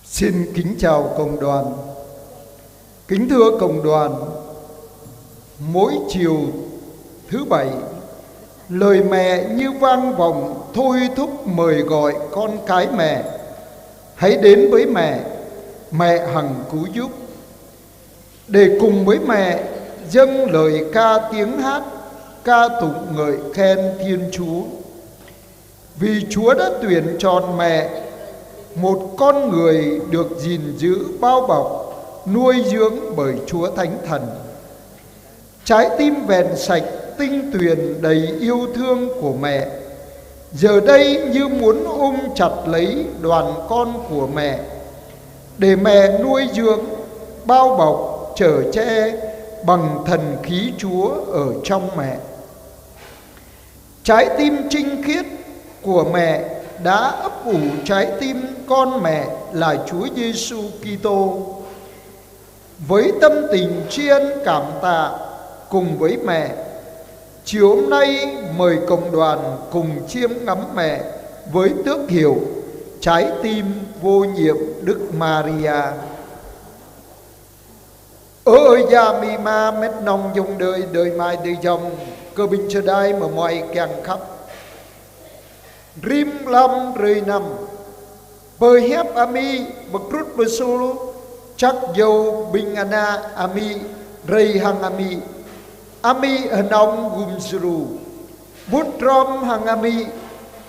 Xin kính chào cộng đoàn. Kính thưa cộng đoàn, mỗi chiều thứ Bảy, lời mẹ như vang vọng thôi thúc mời gọi con cái mẹ. Hãy đến với mẹ, mẹ hằng cứu giúp, để cùng với mẹ dâng lời ca tiếng hát, ca tụng ngợi khen Thiên Chúa. Vì Chúa đã tuyển chọn mẹ, một con người được gìn giữ bao bọc, nuôi dưỡng bởi Chúa Thánh Thần. Trái tim vẹn sạch, tinh tuyền đầy yêu thương của mẹ, giờ đây như muốn ôm chặt lấy đoàn con của mẹ, để mẹ nuôi dưỡng, bao bọc, chở che bằng thần khí Chúa ở trong mẹ. Trái tim trinh khiết của mẹ đã ấp ủ trái tim con mẹ là Chúa Giêsu Kitô. Với tâm tình tri ân cảm tạ cùng với mẹ, chiều hôm nay mời cộng đoàn cùng chiêm ngắm mẹ với tước hiệu trái tim vô nhiệm Đức Maria. Ơi gia mi ma mét nông dùng đời mai đời dòng, cơ bình cho đai mà mọi càng khắp. Rim lâm rơi nằm bơi hép ami bậc rút bờ sulu chắc dâu bình ana ami rây hằng ami hần ông gùm suru bút rom hằng ami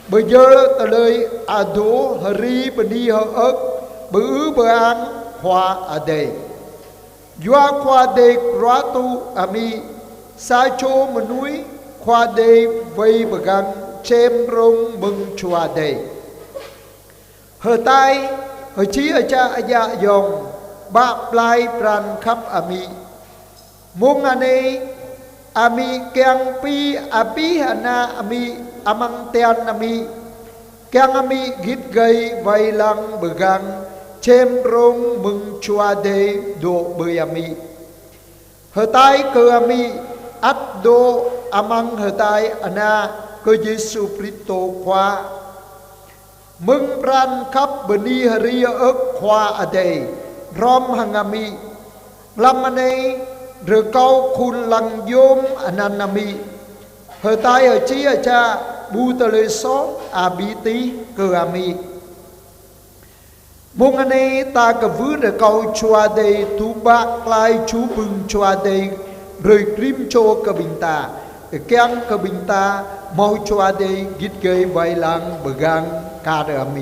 bờ giờ ta lời ado hari bani hơ ớt bờ bờ an hoa ở đây doa khoa đề róa tu ami sa chô mà núi khoa đề vây bờ găng chêm rong mừng chùa đề hờ tai hờ chí ở cha dạ dòng bạp lai pran khắp ami mong ane ami keng pi api hana ami amang tean ami keng ami git gây vay lăng bờ gang chêm rong mừng chùa đề độ bơi ami hờ tai cơ ami at do amang hờ tai ana cơ Giêsu Kitô khoa mừng pran khắp bani haria ức khoa ở đây rom hangami lamane rờ câu khun lăng yom ananami hờ tai hờ chi hờ cha bu tơ lê só abiti cơ ami mong anh ta cả vứ rờ câu chua đây tu bạc lai chú bừng chua đây rời krim cho cơ bình ta keng cơ bình ta mau chua đây gít gây vai lang begang kada ami.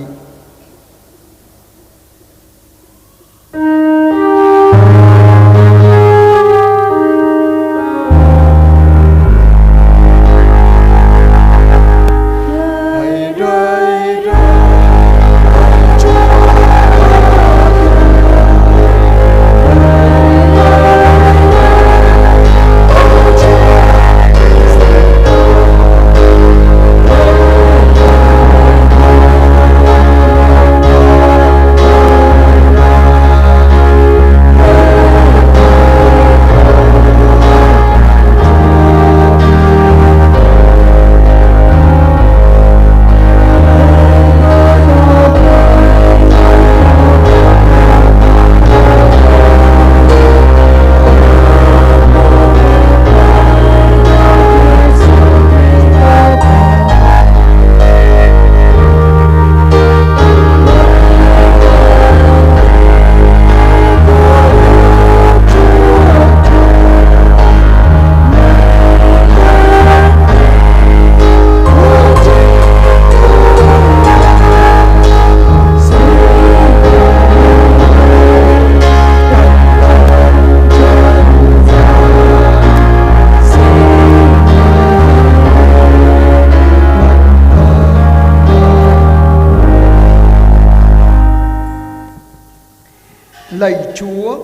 Lạy Chúa,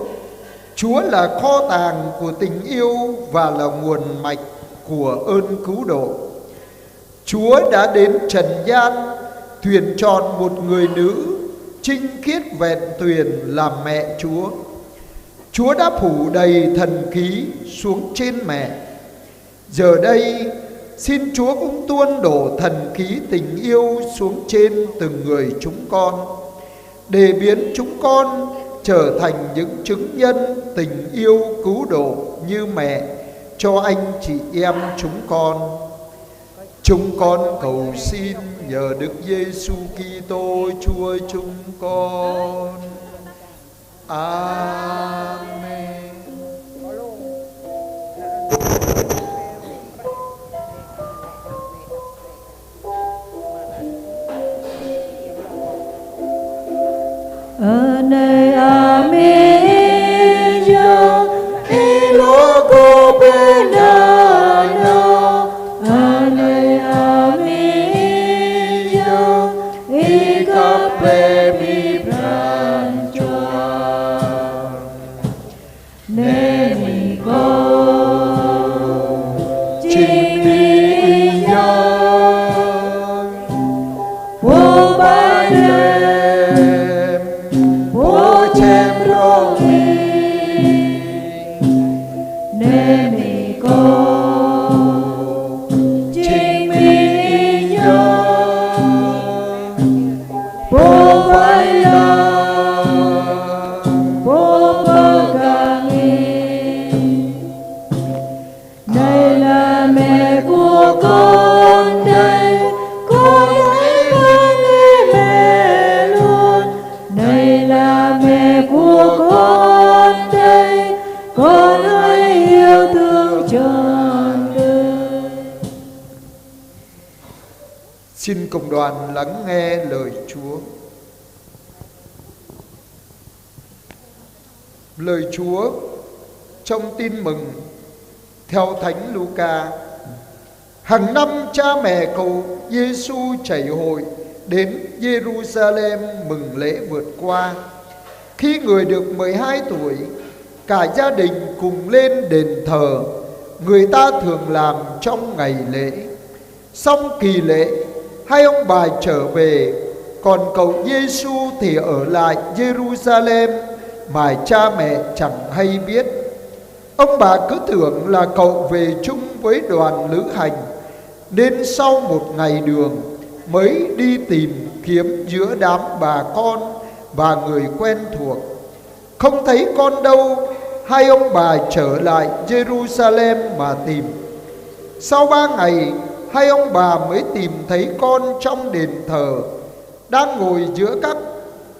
Chúa là kho tàng của tình yêu và là nguồn mạch của ơn cứu độ. Chúa đã đến trần gian tuyển chọn một người nữ trinh khiết vẹn tuyền làm mẹ Chúa. Chúa đã phủ đầy thần khí xuống trên mẹ, Giờ đây xin Chúa cũng tuôn đổ thần khí tình yêu xuống trên từng người chúng con, để biến chúng con trở thành những chứng nhân tình yêu cứu độ như mẹ cho anh chị em chúng con. Chúng con cầu xin nhờ Đức Giêsu Kitô Chúa chúng con. Amen. Ane amillo y loco penano. Ane amillo y cape mi branchoa. Nemico chimillo wo baile Xin cộng đoàn lắng nghe lời Chúa. Lời Chúa trong tin mừng theo Thánh Luca. Hàng năm cha mẹ cậu Giêsu chảy hội đến Jerusalem mừng lễ vượt qua. Khi người được 12 tuổi, cả gia đình cùng lên đền thờ. Người ta thường làm trong ngày lễ. Xong kỳ lễ, hai ông bà trở về, còn cậu Giêsu thì ở lại Jerusalem mà cha mẹ chẳng hay biết. Ông bà cứ tưởng là cậu về chung với đoàn lữ hành, nên sau một ngày đường mới đi tìm kiếm giữa đám bà con và người quen thuộc. Không thấy con đâu, hai ông bà trở lại Jerusalem mà tìm. Sau 3 ngày, hai ông bà mới tìm thấy con trong đền thờ, đang ngồi giữa các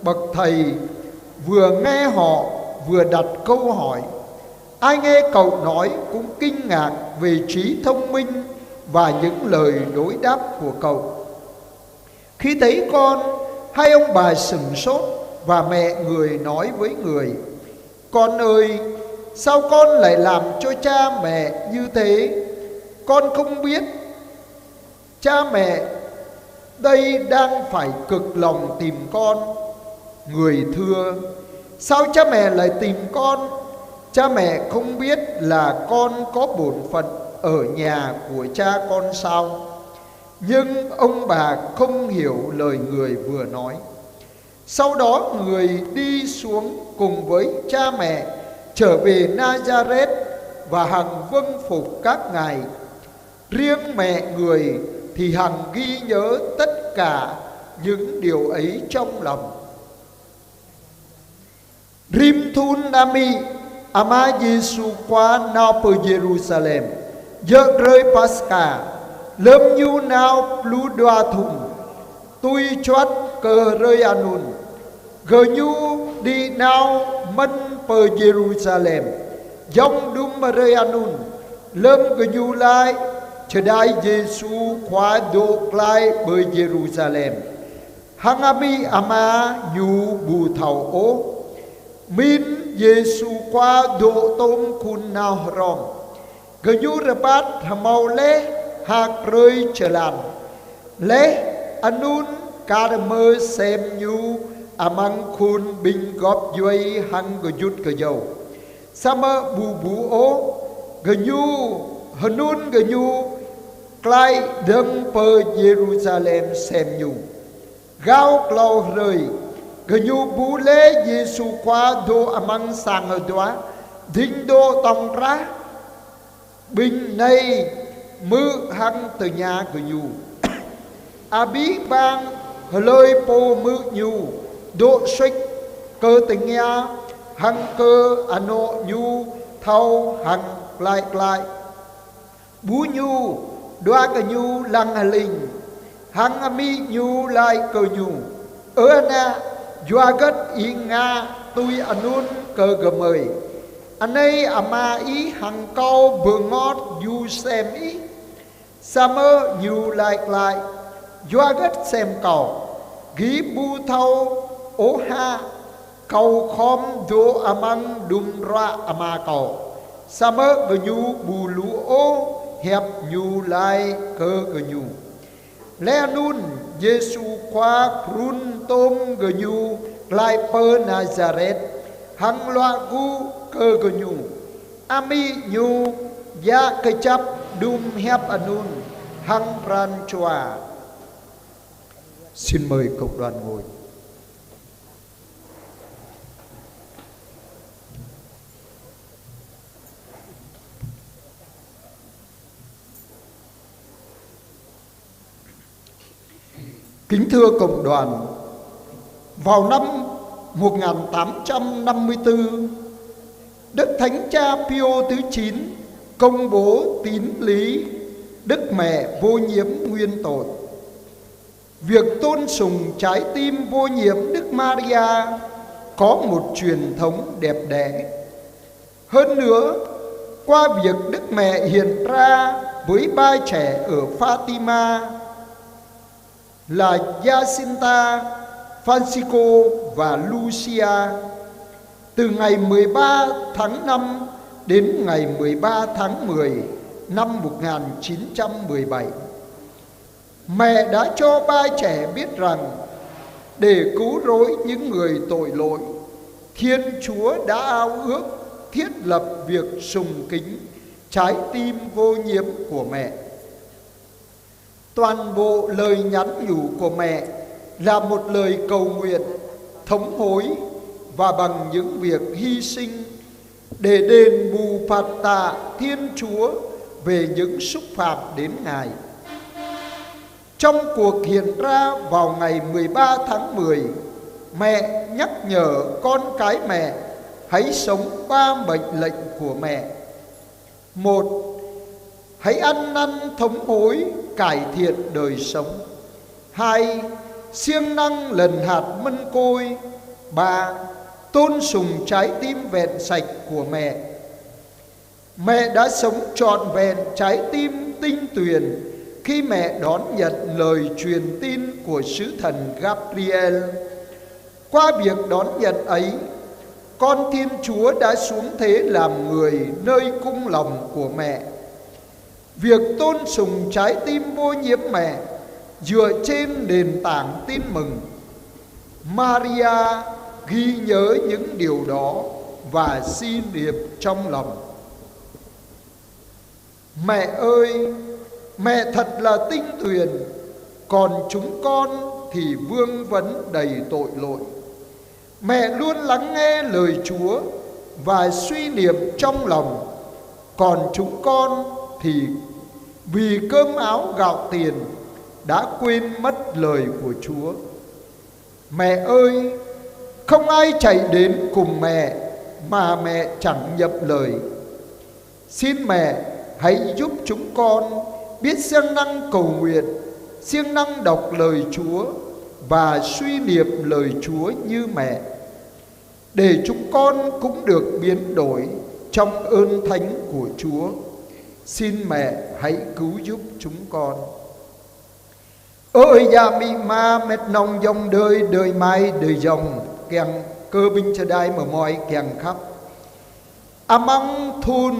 bậc thầy, vừa nghe họ vừa đặt câu hỏi. Ai nghe cậu nói cũng kinh ngạc về trí thông minh và những lời đối đáp của cậu. Khi thấy con, hai ông bà sửng sốt và mẹ người nói với người: Con ơi, sao con lại làm cho cha mẹ như thế? Con không biết cha mẹ đây đang phải cực lòng tìm con. Người thưa: Sao cha mẹ lại tìm con? Cha mẹ không biết là con có bổn phận ở nhà của cha con sao? Nhưng ông bà không hiểu lời người vừa nói. Sau đó người đi xuống cùng với cha mẹ trở về Nazareth và hằng vâng phục các ngài. Riêng mẹ người thì hằng ghi nhớ tất cả những điều ấy trong lòng. Rim thun nami ama Giêsu qua nào per Jerusalem, giờ rơi Pascha, lâm nhu nào plu đoa thùng, tui choát cờ rơi anun, gờ nhu đi nào mân per Jerusalem, dòng đum mà rơi anun, lâm gờ nhu lại, chờ đại Giêsu khóa độ lại bởi Jerusalem, hằng ami ama nhu bù thảo ố, min Giêsu qua độ tôm kun nào rom, gờ nhu rabat hamau lê hạc rơi trở làn, lê anun cả mơ xem nhu amang kun bình góp duy hằng gờ yút gờ dầu, sama bù bù ố, gờ nhu hanun gờ nhu Klai đâm per Jerusalem xem nhu gao clau rơi gờ nhu bù lê Giêsu qua đô amang sang ở đó đinh đô tông ra bình này mư hăng từ nhà của nhu bí bang lời po mư nhu độ xích cơ tình nha hăng cơ ano nhu thâu hăng lại bú nhu đoa cả nhu lăng hà linh hăng mi nhu lại cơ nhu ở na doa gất y nga tui anun cơ gờ mời anh ấy ama ý hằng câu bờ ngót du xem ý sa mơ nhu lại doa gất xem cầu ghi bu thâu ô ha cầu khom do amang đum ra ama cầu sa mơ gờ nhu bù lũ ô hẹp nhu lại cơ gờ nhu lẽ nun Giêsu qua krun tôm gờ nhu lại pơ Nazareth hằng loa gu cơ gờ nhu ami nhu ya cây chắp đum hẹp anun hằng pran choa. Xin mời cộng đoàn ngồi. Kính thưa cộng đoàn, vào năm 1854, Đức Thánh Cha Pio thứ 9 công bố tín lý Đức Mẹ vô nhiễm nguyên tội. Việc tôn sùng trái tim vô nhiễm Đức Maria có một truyền thống đẹp đẽ. Hơn nữa, qua việc Đức Mẹ hiện ra với ba trẻ ở Fatima là Jacinta, Francisco và Lucia, từ ngày 13 tháng 5 đến ngày 13 tháng 10 năm 1917. Mẹ đã cho ba trẻ biết rằng để cứu rỗi những người tội lỗi, Thiên Chúa đã ao ước thiết lập việc sùng kính trái tim vô nhiễm của mẹ. Toàn bộ lời nhắn nhủ của mẹ là một lời cầu nguyện, thống hối và bằng những việc hy sinh để đền bù phạt tạ Thiên Chúa về những xúc phạm đến Ngài. Trong cuộc hiện ra vào ngày 13 tháng 10, mẹ nhắc nhở con cái mẹ hãy sống ba mệnh lệnh của mẹ. 1. Hãy ăn năn thống hối, cải thiện đời sống. 2. Siêng năng lần hạt mân côi. 3. Tôn sùng trái tim vẹn sạch của mẹ. Mẹ đã sống trọn vẹn trái tim tinh tuyền khi mẹ đón nhận lời truyền tin của sứ thần Gabriel. Qua việc đón nhận ấy, con Thiên Chúa đã xuống thế làm người nơi cung lòng của mẹ. Việc tôn sùng trái tim vô nhiễm mẹ dựa trên nền tảng tin mừng. Maria ghi nhớ những điều đó và xin niệm trong lòng. Mẹ ơi, mẹ thật là tinh tuyền, còn chúng con thì vương vấn đầy tội lỗi. Mẹ luôn lắng nghe lời Chúa và suy niệm trong lòng, còn chúng con thì vì cơm áo gạo tiền đã quên mất lời của Chúa. Mẹ ơi, không ai chạy đến cùng mẹ mà mẹ chẳng nhập lời. Xin mẹ hãy giúp chúng con biết siêng năng cầu nguyện, siêng năng đọc lời Chúa và suy niệm lời Chúa như mẹ, để chúng con cũng được biến đổi trong ơn thánh của Chúa. Xin mẹ hãy cứu giúp chúng con. Ơi ya mi ma mệt nông dòng đời mai đời dòng kèng cơ binh cho đai mở mỏi kèng khắp. Among thun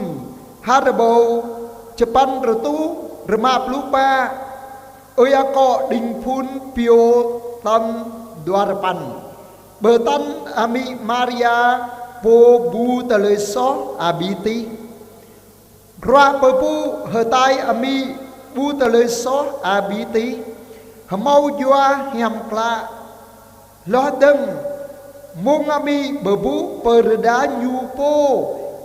harabo Japan rotu remap lupa ơi ako đình phun pio tan duarpan bờ tan ami Maria po bu tale so abiti ra bờ bu hờ tai ami bu tale so abiti mau jua hiam kla lo đâm mong ami bờ bu perda nhu po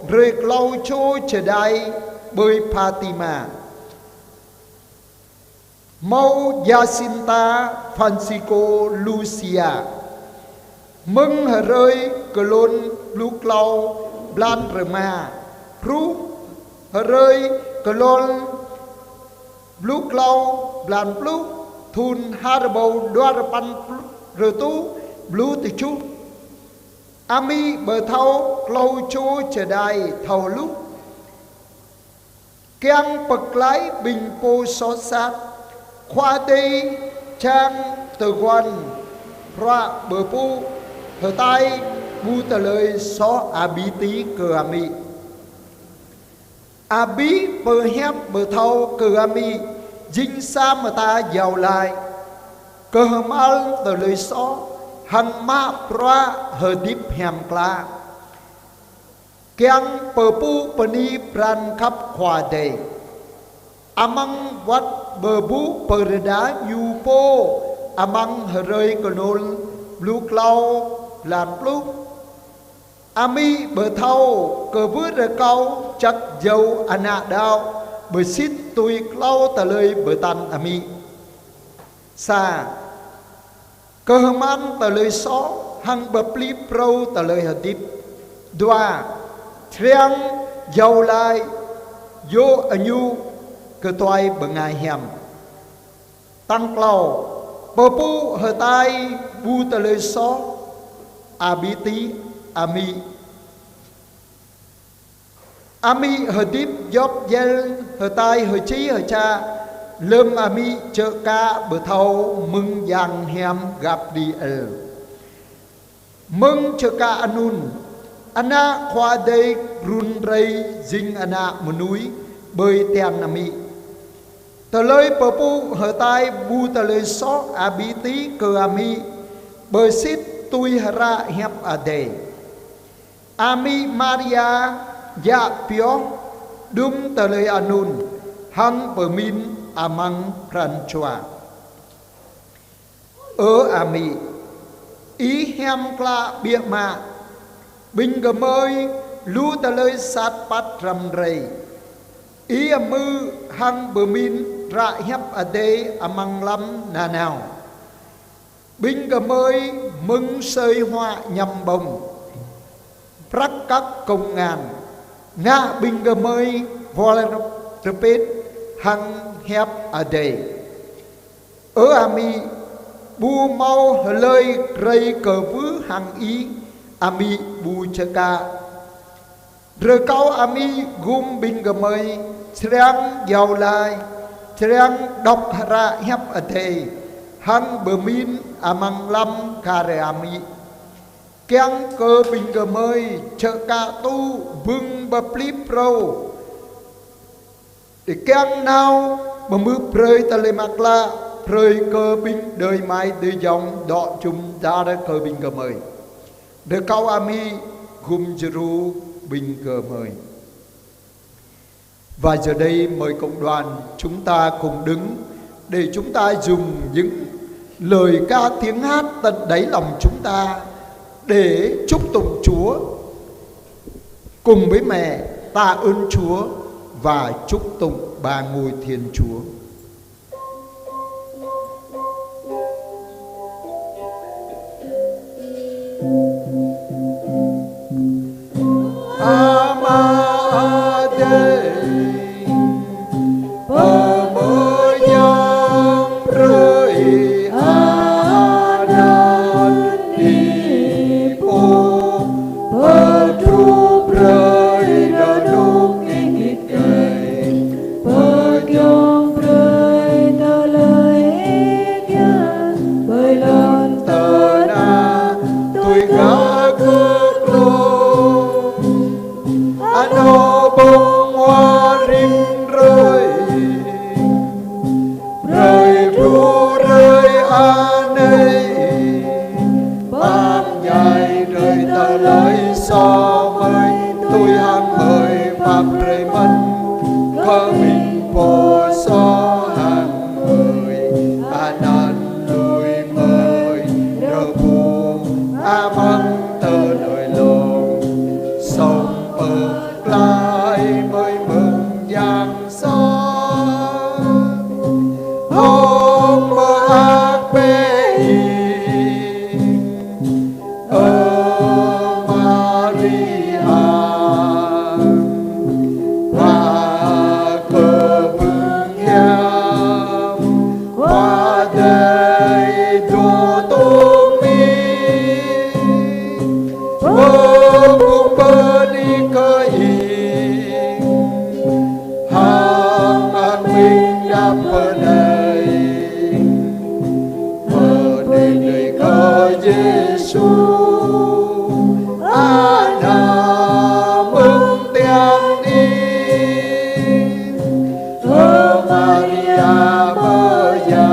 rồi clau cho chờ đai bởi Fatima. Mau Jacinta Francisco Lucia mừng hờ rơi cờ lôn lũ clau blan rma rú hờ rơi cờ lôn lũ clau blan lũ thun hà bầu đoa pan rờ tu lũ tì chú ami bờ thâu lâu chú chờ đài thầu lúc keng bậc lái bình po xó sát khoa tây trang từ quan ra bờ pu thờ tay bu tờ lời xó bí tí cờ ami bí bờ hép bờ thâu cờ ami dinh sa mà ta giàu lại cờ mal tờ lời xó hằng ma pra hờ điếp hèm kla keng bờ pu pani pran khắp khoa đầy amang wat bờ bu bờ đá yu po amang hờ rơi cờ nôn lũ clau làm lúc ami bờ thâu cờ vứt ra câu chắc dâu ana đau bờ xít tui clau tờ lời bờ tan ami xa cơ hâm ăn tờ lời xó hằng bờ pli prâu tờ lời hờ điếp đoa triang dâu lai vô anyu cơ toai bờ ngài hèm tăng clau bờ pu hờ tai bu tờ lời xó bí tí ami hờ điếp dốc dên hờ tai hờ chí hờ cha lơm ami chợ ca bờ thâu mừng giang hèm gặp đi mừng chợ ca anun ana khoa đây run rây dinh ana một núi bơi tiền ami tờ lời bờ pu hờ tai bu tờ lời xó bí tí cơ ami bơi xít tui hara hep ade ami Maria ya pio dum tờ lời anun hăng bờ min amang pranchua ami ý hem kla bia ma bình gờ mơi lu tờ lời sát pat ram rei ý mư hăng bờ min ra hep ade amang lam na nào bình gờ mơi mừng sơi hoa nhầm bồng rắc các công ngàn nga bình gờ mơi vola repet hăng hep ade ami bu mau lời rây cờ vứ hằng ý ami bu chaka rơ cao ami gum bình gờ mơi srang giàu lai srang đọc ra hep ade hăng bờ min amang lam kare ami keng cơ bình gờ mơi chợ ca tu bưng bờ plip râu để keng nào bờ mưa prơi ta lê mạc la prơi cơ bình đời mai đời dòng đọ chung ra ra cơ bình gờ mơi để cao ami gum jeru bình gờ mơi. Và giờ đây mời cộng đoàn chúng ta cùng đứng để chúng ta dùng những lời ca tiếng hát tận đáy lòng chúng ta để chúc tụng Chúa cùng với mẹ tạ ơn Chúa và chúc tụng ba ngôi Thiên Chúa. Sông bờ lai mới mừng đam pernay pernay ka Giêsu ana mừng tiếng đi Maria mơ già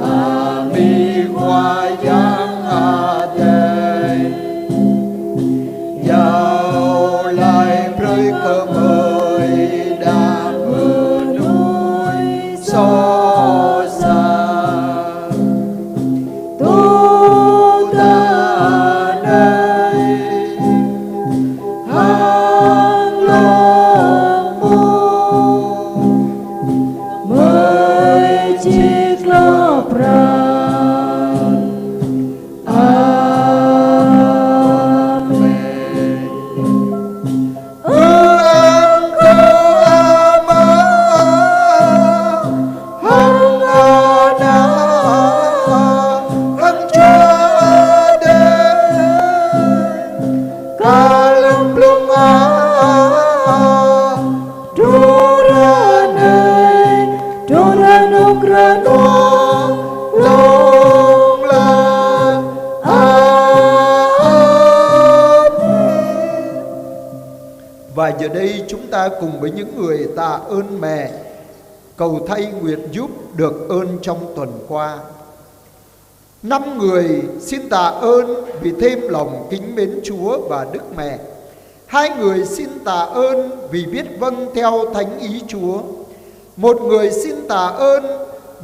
ami hoa giang a đây giàu lại rơi cơ mời đam mơ núi so xa tu ta đây hang long mu mời chiếc lo pran Và giờ đây chúng ta cùng với những người tạ ơn mẹ cầu thay nguyện giúp được ơn trong tuần qua. 5 người xin tạ ơn vì thêm lòng kính mến Chúa và Đức Mẹ. 2 người xin tạ ơn vì biết vâng theo thánh ý Chúa. 1 người xin tạ ơn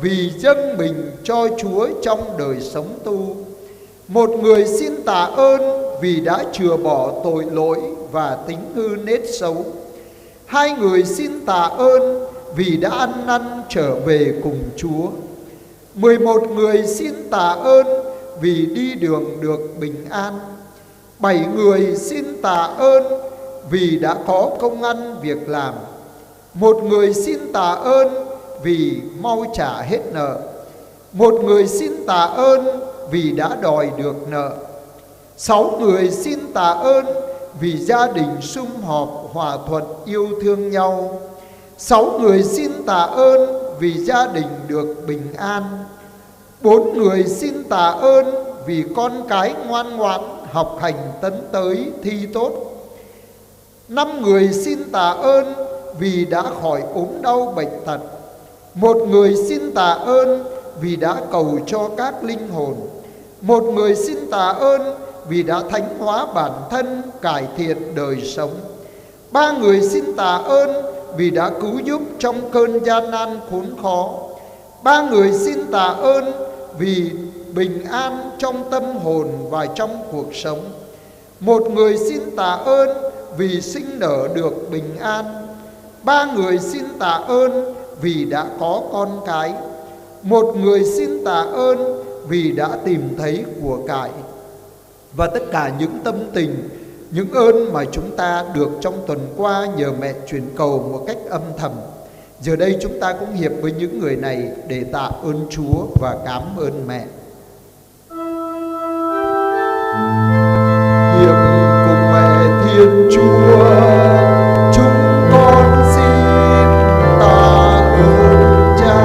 vì dâng mình cho Chúa trong đời sống tu. 1 người xin tạ ơn vì đã chừa bỏ tội lỗi và tính hư nết xấu. 2 người xin tạ ơn vì đã ăn năn trở về cùng Chúa. 11 người xin tạ ơn vì đi đường được bình an. 7 người xin tạ ơn vì đã có công ăn việc làm. 1 người xin tạ ơn vì mau trả hết nợ. 1 người xin tạ ơn vì đã đòi được nợ. 6 người xin tạ ơn vì gia đình sum họp hòa thuận yêu thương nhau. 6 người xin tạ ơn vì gia đình được bình an. 4 người xin tạ ơn vì con cái ngoan ngoãn học hành tấn tới thi tốt. 5 người xin tạ ơn vì đã khỏi ốm đau bệnh tật. 1 người xin tạ ơn vì đã cầu cho các linh hồn. 1 người xin tạ ơn vì đã thánh hóa bản thân, cải thiện đời sống. 3 người xin tạ ơn vì đã cứu giúp trong cơn gian nan khốn khó. 3 người xin tạ ơn vì bình an trong tâm hồn và trong cuộc sống. 1 người xin tạ ơn vì sinh nở được bình an. 3 người xin tạ ơn vì đã có con cái. 1 người xin tạ ơn vì đã tìm thấy của cải. Và tất cả những tâm tình, những ơn mà chúng ta được trong tuần qua nhờ mẹ truyền cầu một cách âm thầm, giờ đây chúng ta cũng hiệp với những người này để tạ ơn Chúa và cảm ơn mẹ. Hiệp cùng mẹ Thiên Chúa, chúng con xin tạ ơn Cha.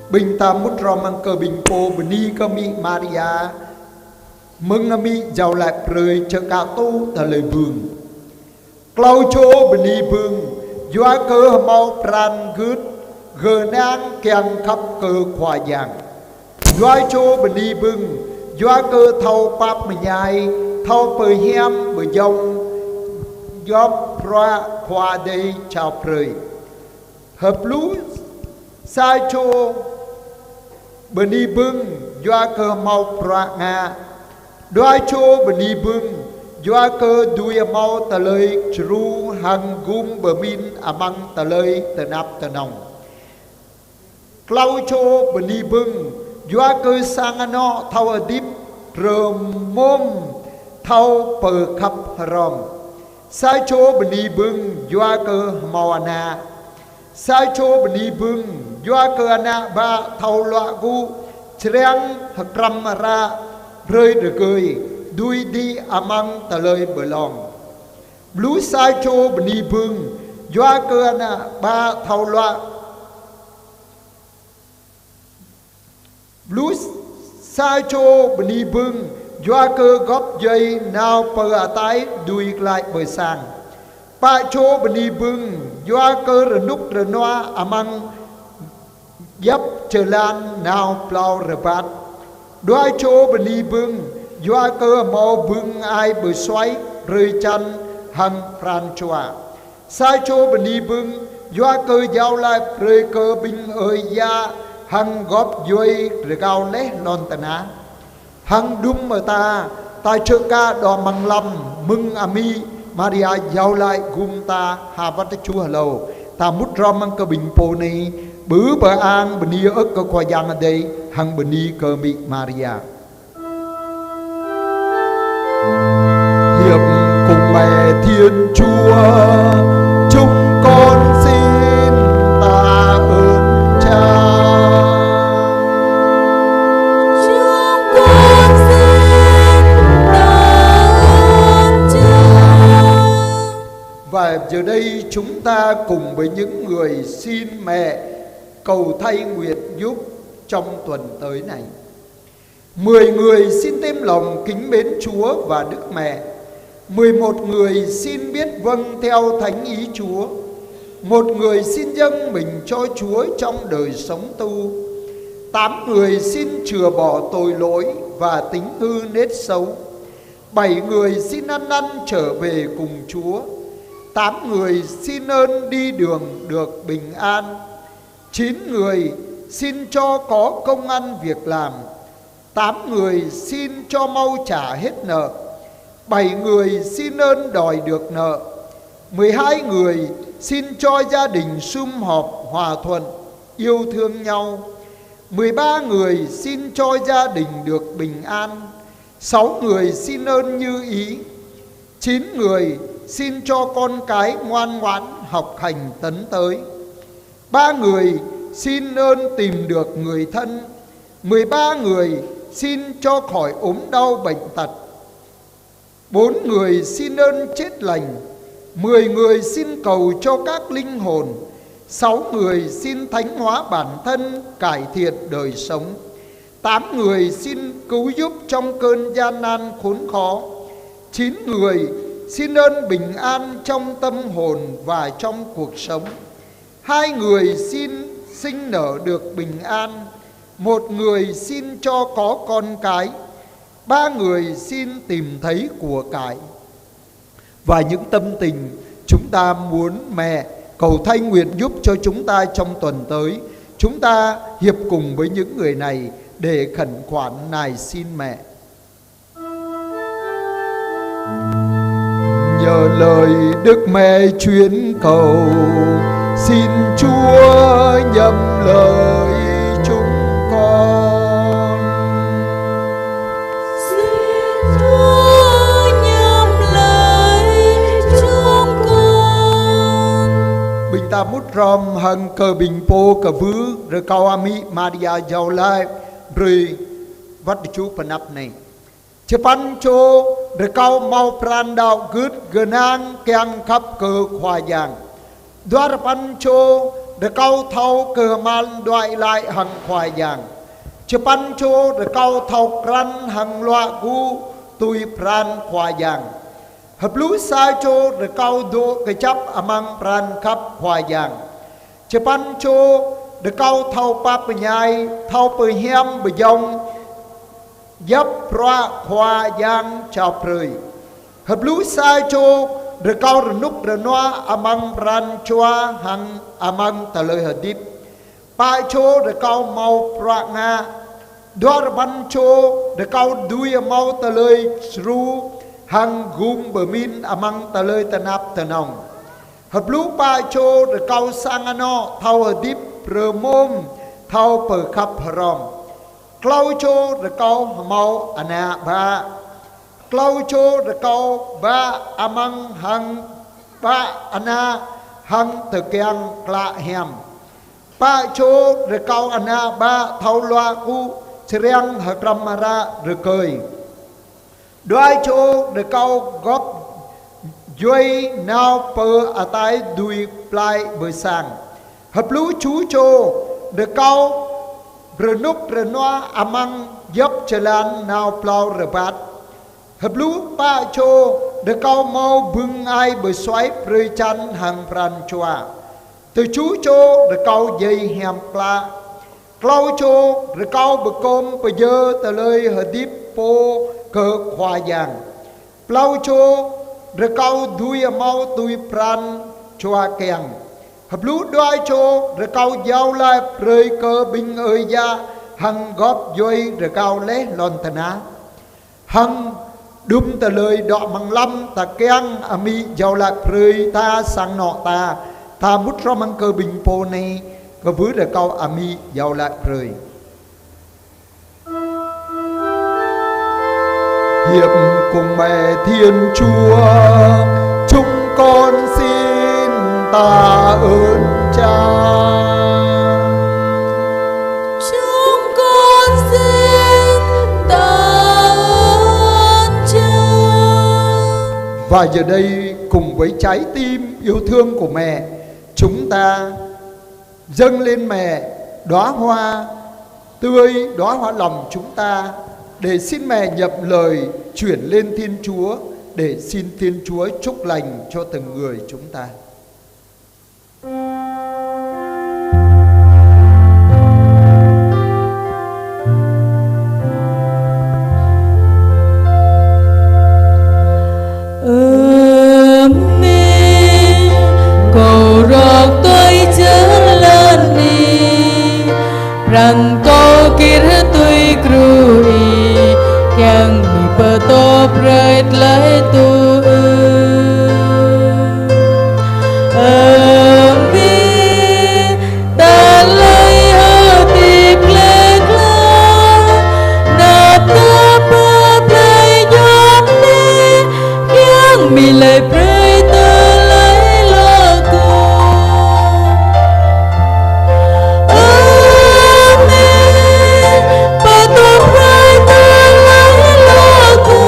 Bình ta mút rò mang cờ bình cô bình ni cơ mi Maria mừng mi giàu lại trời cho cả tu ta lời vương clau chô bình ni vương doa cơ mau pran gứt gờ nang kèng khắp cơ khoa giang doa chô bình ni vương doa cơ thâu pap mà nhai thâu bờ hem bờ dông gióp ra khoa đây chào trời hợp lú sai chô beni bưng doa cơ mau pra nga doa chô beni bưng doa cơ đuôi mau tờ lời chru hằng gum bờ min amang tờ lời tờ nắp tờ nòng clau chô beni bưng doa cơ sang ano thâu ở đip rờ môm thâu pờ khắp rom sai chô beni bưng doa cơ mau ana sai chô beni bưng doa cơ ana ba thâu loa gu treng hakram ra rơi rồi cười đuôi đi amang ta lời bờ lòng blue sai cho bni bưng doa cơ na ba thâu loa blue sai cho bni bưng doa cơ góp dây nào bờ tái đuôi lại bờ sang ba cho bni bưng doa cơ rồi nút rồi noa amang dấp chờ lan nào plau rồi bát doa cho bni bưng doa cơ mò bưng ai bờ xoáy rơi chân hằng pran chua sai cho bni bưng doa cơ giao lại rơi cơ binh ơi ya hằng góp dôi rồi cao lẽ non tana hằng đúng mà ta chơi ca đò măng lâm mừng ami Maria giao lại gum ta hà vắt chúa hello ta mút rom mang cơ bình po này bứ bờ an bni ớt cơ qua giang ở đây hằng bni cơ bị Maria hiệp cùng mẹ Thiên Chúa chúng con xin tạ ơn Cha. Chúng con xin tạ ơn Cha. Và giờ đây chúng ta cùng với những người xin mẹ cầu thay nguyện giúp trong tuần tới này. 10 người xin tem lòng kính mến Chúa và Đức Mẹ. 11 người xin biết vâng theo thánh ý Chúa. 1 người xin dâng mình cho Chúa trong đời sống tu. 8 người xin chừa bỏ tội lỗi và tính hư nết xấu. 7 người xin ăn năn trở về cùng Chúa. 8 người xin ơn đi đường được bình an. 9 người xin cho có công ăn việc làm. 8 người xin cho mau trả hết nợ. 7 người xin ơn đòi được nợ. 12 người xin cho gia đình sum họp hòa thuận yêu thương nhau. 13 người xin cho gia đình được bình an. 6 người xin ơn như ý. 9 người xin cho con cái ngoan ngoãn học hành tấn tới. 3 người xin ơn tìm được người thân. 13 người xin cho khỏi ốm đau bệnh tật. 4 người xin ơn chết lành. 10 người xin cầu cho các linh hồn. 6 người xin thánh hóa bản thân, cải thiện đời sống. 8 người xin cứu giúp trong cơn gian nan khốn khó. 9 người xin ơn bình an trong tâm hồn và trong cuộc sống. 2 người xin sinh nở được bình an. 1 người xin cho có con cái. 3 người xin tìm thấy của cải. Và những tâm tình chúng ta muốn mẹ cầu thay nguyện giúp cho chúng ta trong tuần tới, chúng ta hiệp cùng với những người này để khẩn khoản nài xin mẹ. Nhờ lời Đức Mẹ chuyến cầu, xin Chúa nhậm lời chúng con. Xin Chúa nhậm lời chúng con. Bình ta mút rom hằng cờ bình po cờ vứ rồi cao ami Maria giàu lai rồi vắt chú penap này. Cepan cho rồi cao mau pran đạo gứt genang keng khắp cơ khoa giang. Đoar pan cho rồi cao thâu cờ man đoại lại hằng khoa giang. Cepan cho rồi cao thâu kran hằng loa gu tui pran khoa giang. Hợp lũ sai cho rồi cao độ cái chấp amang pran khắp khoa giang. Cepan cho rồi cao thâu pa penyai thâu pe hiam be dong dấp ra khoa giang chào prơi. Hợp lũ sai cho rồi cao rồi nút rồi noa amang pran choa hằng amang ta lời hợp điệp. Pa cho rồi cao mau pra nga. Đoar ban cho rồi cao đuôi mau ta lời sru hằng gum bờ min amang ta lời ta nạp ta nòng. Hợp lũ pa cho rồi cao sang ano thao hợp điệp rơ môm thao bờ khắp rom. Clau cho rồi cao mau ana ba. Clau cho rồi cao ba amang hằng ba ana hằng tờ keng kla hem. Pa cho rồi cao ana ba thao loa ku Sriang hakramara rồi cười. Đoai chô để câu góp duy nào pơ à tai đuôi plai bơi sang. Hợp lũ chú chô để câu rờ núc rờ noa amang dốc chà lan nào plau rờ bát. Hợp lũ ba chô để câu mau bưng ai bơi xoáy rơi chăn hàng pran choa. Từ chú chô để câu dây hèm pla. Câu chô để câu bờ côm bờ dơ tờ lời hờ điếp bô cơ khoa giang. Plau chô để câu đuôi mau đuôi pran choa kèng. Hợp lũ đoai chô để câu giao lại rơi cơ binh ơi gia hằng góp dôi để câu lé lon thần á. Hằng đúng tờ lời đọ bằng lâm ta keng ami giao lại rơi ta sang nọ ta. Ta mút ra mang cơ bình pô này cơ vứ để câu ami giao lại rơi. Hiệp cùng mẹ Thiên Chúa chúng con xin tạ ơn Cha. Chúng con xin tạ ơn Cha. Và giờ đây cùng với trái tim yêu thương của mẹ, chúng ta dâng lên mẹ đóa hoa tươi, đóa hoa lòng chúng ta, để xin mẹ nhập lời chuyển lên Thiên Chúa, để xin Thiên Chúa chúc lành cho từng người chúng ta. Cầu rọc tôi trở lên đi, rằng cô kia tôi cruy, yang mi petop reit lai tu. Ta lai hơ tip lek la, nạp ta pa play nhom ni, yang mi lai pray ta lai lo cô. Amen. Petop reit ta lai lo cô.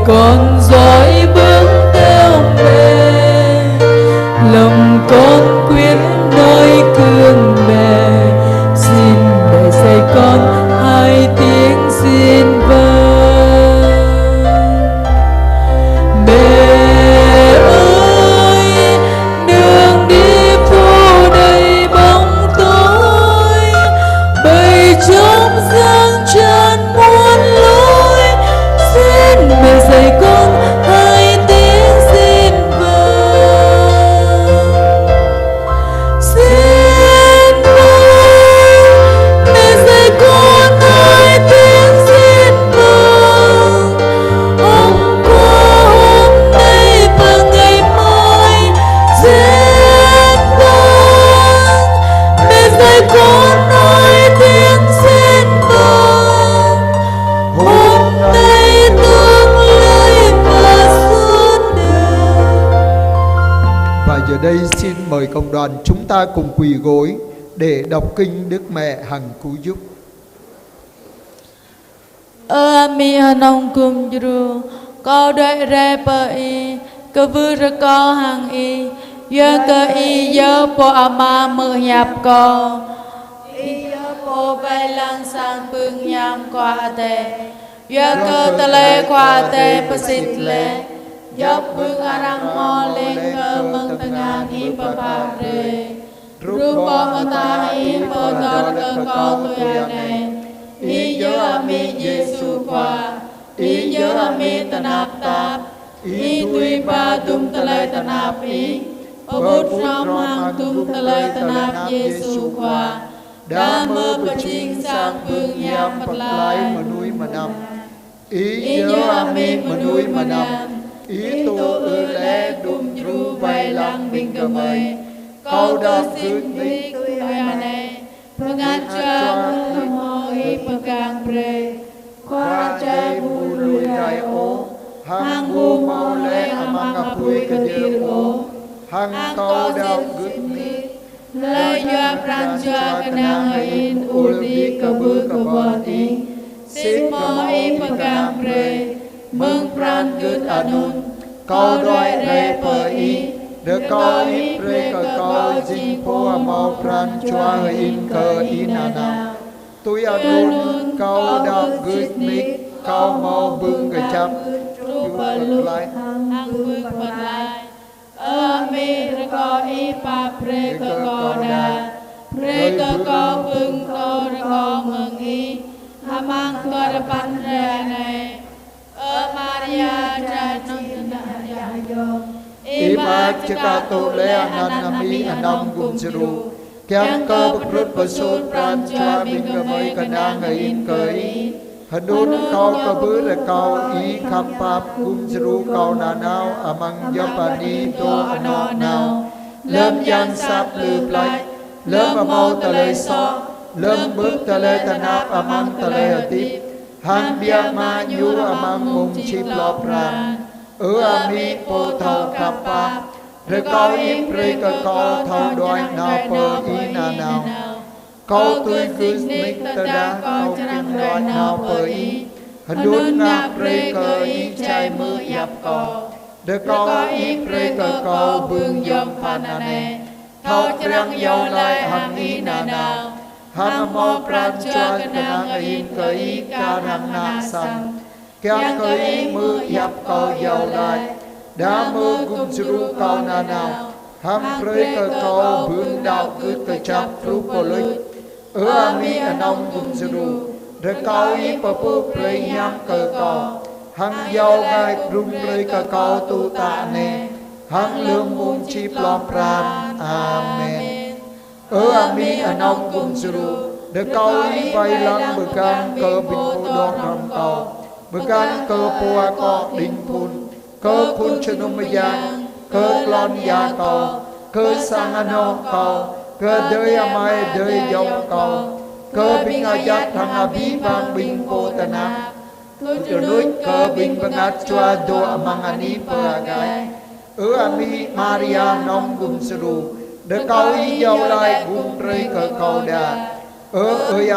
con dõi bước theo mẹ, lòng con quyết nói cương mẹ, xin mẹ dạy con hai tiếng xin vâng. Mẹ ơi, đường đi phố đầy bóng tối, bầy trống giăng tràn muôn lối, xin mẹ dạy con hai tiếng xin vâng. Xin vâng, mẹ dạy con hai tiếng xin vâng. Hôm qua, hôm nay và ngày mai xin vâng. Mẹ dạy con hai tiếng xin vâng. Hôm nay tương lai và suốt đời. Và giờ đây xin mời cộng đoàn chúng ta cùng quỳ gối để đọc kinh Đức Mẹ hằng cứu giúp. Ami hanong kum juru ko doi re pa i ke vu re ko hang i ye ke i ye po ama mơ nhập ko i ye po bai lang sang pung nham qua te ye ke te le qua te pasit le ye pung arang mo le ke meng tengah ni pa pa re rupa ta i po dor ke ko tu ya ne ý nhớ ami Giêsu qua ý nhớ ami tanap tap ý tui ba tum talai tanap ý pabut ram hang tum talai tanap Giêsu qua đã mơ berjing sang pung yang perlai menui menam ý nhớ ami menui menam ý tu le dum tru vai lang bing kamai kau dah sin ni tui ane pengajar pegang pre qua trái bu lùi rai ô hang bu mau le amang apui kedir o hang kau dau gut ni lời doa prancha kenang in uldi kabu kabati xin moi pegang pre meng pran gut anun kau doi re pe i de kau i pre ka kau jing po mau pran chua in ke inana tôi anun kau dau gut ni kau mau bưng cái chắp rupa lu hang bưng palai ami reko i pa pre ka ko da pre ka ko bưng to reko meng i amang ko pan re này Maria cha nong ya yo Ima cika tu le ananami anam gum jeru Kiang cơ bực rút bờ sốt pran chua binh cơ mới cơ nang in cơ ý Hân đôn kau cơ bứ re kau ý khắp pháp gum jeru kau na nao amang yapani to ano nao Lâm gian sáp lư plai Lâm amau ta lê so Lâm bước ta lê ta nap amang ta lê atip Hang biak ma nyu amang mung chip lo pran ami po thâu kappa re kau i pre ka kau thâu đôi nào po i na nào kau tui kus nik ta da kau kim đôi nào po i hadun nga pre ka i chai mơ yap ko re kau i pre ka kau bưng yom panane thâu trăng yau lai han i na nào han mo pran chua kanang in ka i ka rang na san Kiang cơ ý mơ yap kau yau lai Đã mơ gum jeru kau na nào Ham pre cơ kau bướng đạo cứ cơ chap pru po lích ami anong gum jeru Re kau ý pa pu pre nham cơ kau Hang yau gai rum pre cơ kau tu ta ne Hang lương mung chi plom pran Amen ami anong gum jeru Re kau ý vai lang begang cơ bin po dong ram kau Began cơ pua ko đinh phun cơ phun chân yang cơ lon ya ko cơ sang ano ko cơ đời amai đời dòng ko cơ binh ayat thang abi bang binh po tana cơ nuôi cơ binh bangat chua do amang ani pagai ami Maria nom gum seru de kau i yau lai gum rei cơ kau da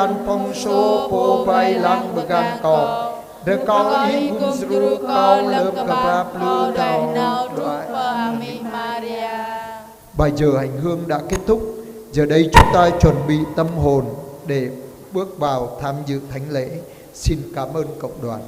an phong so po bai lang began ko Đỡ câu ý cùng sưu câu lớp cà bạp lưu đại thầu nào trúc đoại. và Ami Maria. Bài giờ hành hương đã kết thúc. Giờ đây chúng ta chuẩn bị tâm hồn để bước vào tham dự thánh lễ. Xin cảm ơn cộng đoàn.